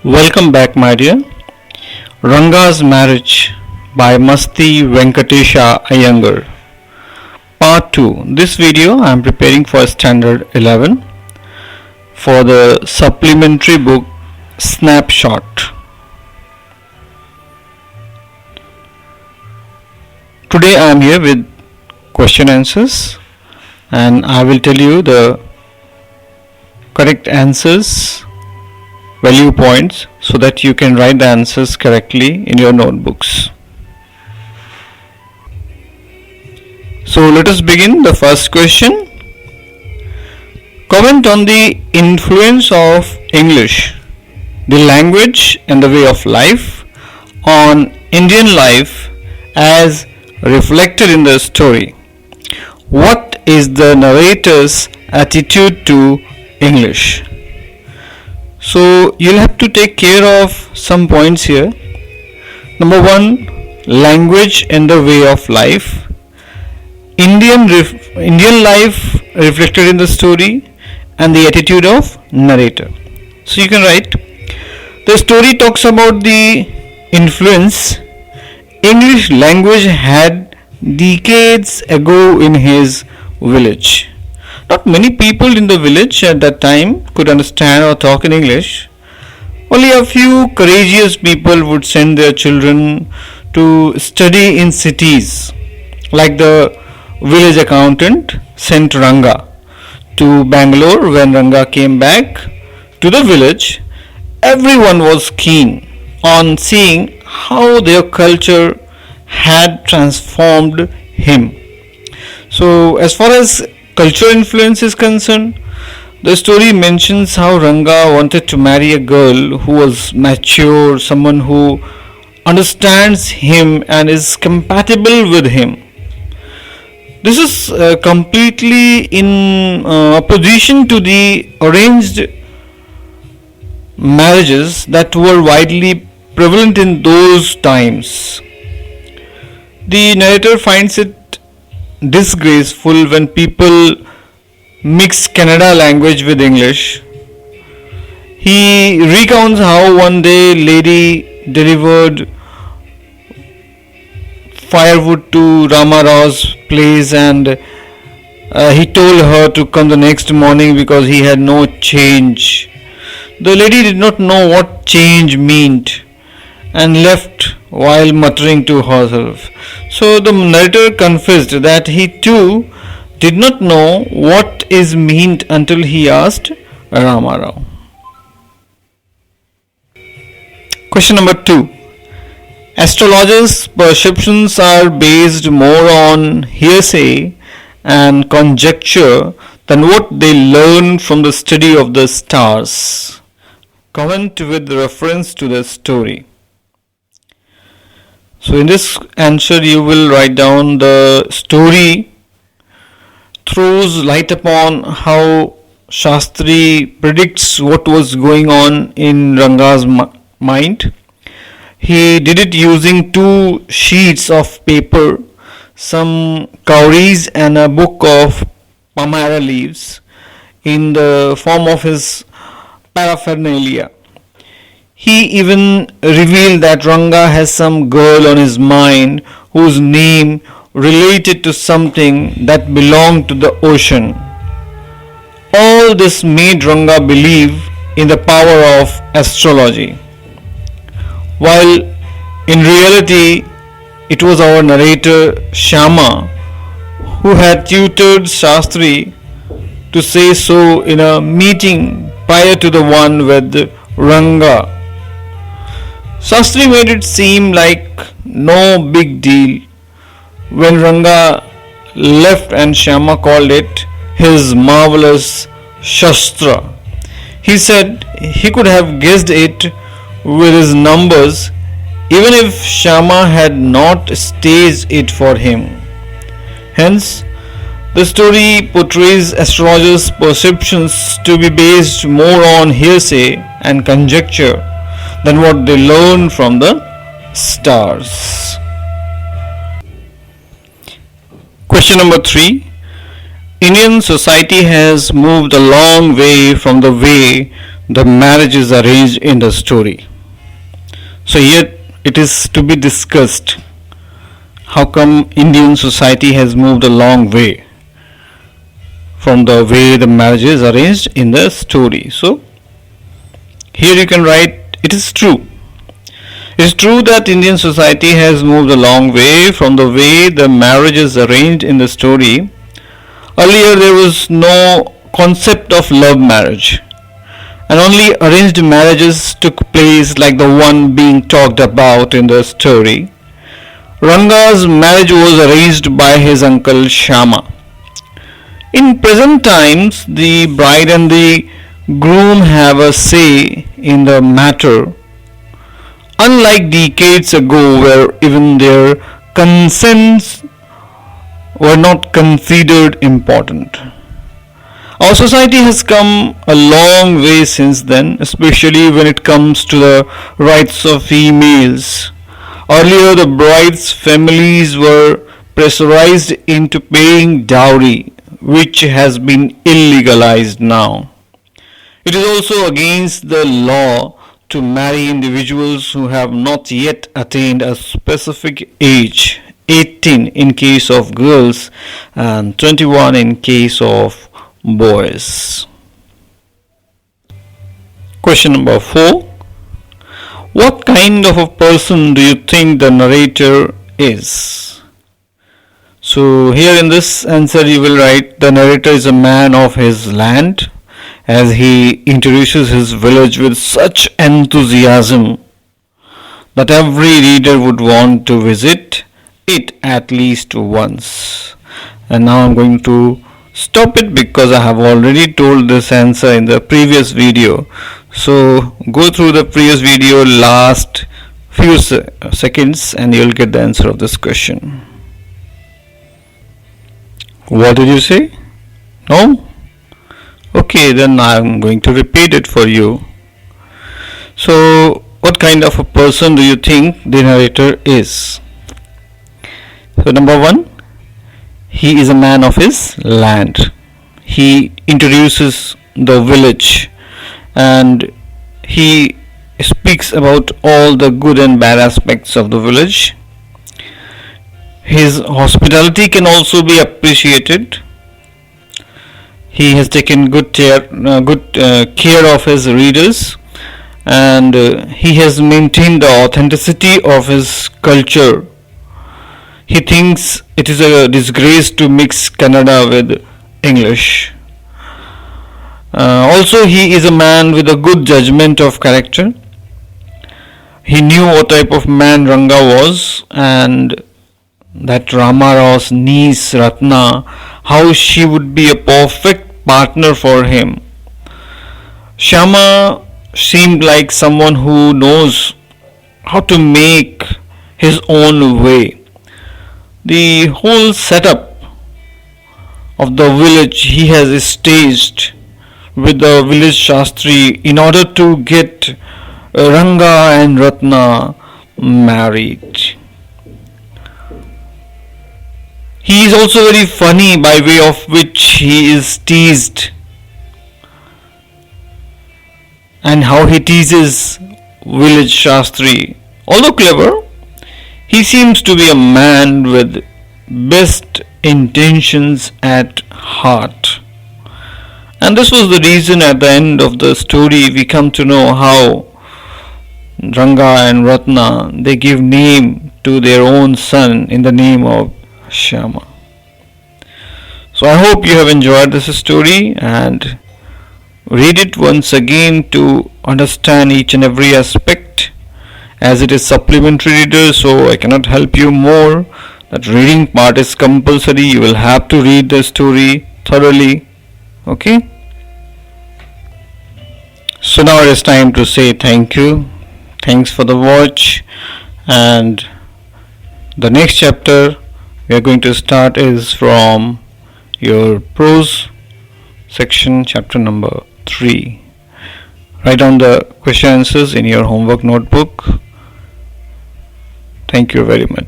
Welcome back, my dear. Ranga's Marriage by Masti Venkatesha Iyengar. Part 2. This video I am preparing for Standard 11 for the supplementary book Snapshot. Today I am here with question answers and I will tell you the correct answers, value points, so that you can write the answers correctly in your notebooks. So let us begin the first question. Comment on the influence of English, the language and the way of life, on Indian life as reflected in the story. What is the narrator's attitude to English? So you'll have to take care of some points here. Number 1, language and the way of life. Indian life reflected in the story and the attitude of narrator. So you can write, the story talks about the influence English language had decades ago in his village. Not many people in the village at that time could understand or talk in English. Only a few courageous people would send their children to study in cities, like the village accountant sent Ranga to Bangalore. When Ranga came back to the village, everyone was keen on seeing how their culture had transformed him. So as far as cultural influence is concerned, the story mentions how Ranga wanted to marry a girl who was mature, someone who understands him and is compatible with him. This is completely in opposition to the arranged marriages that were widely prevalent in those times. The narrator finds it disgraceful when people mix Kannada language with English. He recounts how one day lady delivered firewood to Rama Rao's place and he told her to come the next morning because he had no change. The lady did not know what change meant and left while muttering to herself. So the narrator confessed that he too did not know what is meant until he asked Rama Rao. Question number 2. Astrologers' perceptions are based more on hearsay and conjecture than what they learn from the study of the stars. Comment with reference to the story. So in this answer you will write down the story throws light upon how Shastri predicts what was going on in Ranga's mind. He did it using 2 sheets of paper, some cowries and a book of pamara leaves in the form of his paraphernalia. He even revealed that Ranga has some girl on his mind whose name related to something that belonged to the ocean. All this made Ranga believe in the power of astrology, while in reality it was our narrator Shyama who had tutored Shastri to say so in a meeting prior to the one with Ranga. Shastri made it seem like no big deal when Ranga left and Shyama called it his marvelous Shastra. He said he could have guessed it with his numbers even if Shyama had not staged it for him. Hence, the story portrays astrologers' perceptions to be based more on hearsay and conjecture than what they learn from the stars. Question number 3. Indian society has moved a long way from the way the marriage is arranged in the story. So here it is to be discussed how come Indian society has moved a long way from the way the marriage is arranged in the story. So here you can write, it is true. It is true that Indian society has moved a long way from the way the marriage is arranged in the story. Earlier there was no concept of love marriage, and only arranged marriages took place like the one being talked about in the story. Ranga's marriage was arranged by his uncle Shyama. In present times, the bride and the groom have a say in the matter, unlike decades ago where even their consents were not considered important. Our society has come a long way since then, especially when it comes to the rights of females. Earlier, the bride's families were pressurized into paying dowry, which has been illegalized now. It is also against the law to marry individuals who have not yet attained a specific age, 18 in case of girls and 21 in case of boys. Question number 4. What kind of a person do you think the narrator is? So here in this answer you will write, the narrator is a man of his land, as he introduces his village with such enthusiasm that every reader would want to visit it at least once. And now I'm going to stop it because I have already told this answer in the previous video. So go through the previous video last few seconds and you'll get the answer of this question. What did you say? No? Okay, then I'm going to repeat it for you. So what kind of a person do you think the narrator is? So number 1, he is a man of his land. He introduces the village and he speaks about all the good and bad aspects of the village. His hospitality can also be appreciated. He has taken good care of his readers, and he has maintained the authenticity of his culture. He thinks it is a disgrace to mix Kannada with English. Also, he is a man with a good judgment of character. He knew what type of man Ranga was, and that Ramarao's niece Ratna, how she would be a perfect partner for him. Shyama seemed like someone who knows how to make his own way. The whole setup of the village he has staged with the village Shastri in order to get Ranga and Ratna married. He is also very funny by way of which he is teased, and how he teases village Shastri. Although clever, he seems to be a man with best intentions at heart. And this was the reason at the end of the story we come to know how Ranga and Ratna, they give name to their own son in the name of Shyama. So I hope you have enjoyed this story and read it once again to understand each and every aspect, as it is supplementary reader, so I cannot help you more. That reading part is compulsory. You will have to read the story thoroughly. Okay? So now it is time to say thank you. Thanks for the watch, and the next chapter we are going to start is from your prose section, chapter number 3. Write down the question answers in your homework notebook. Thank you very much.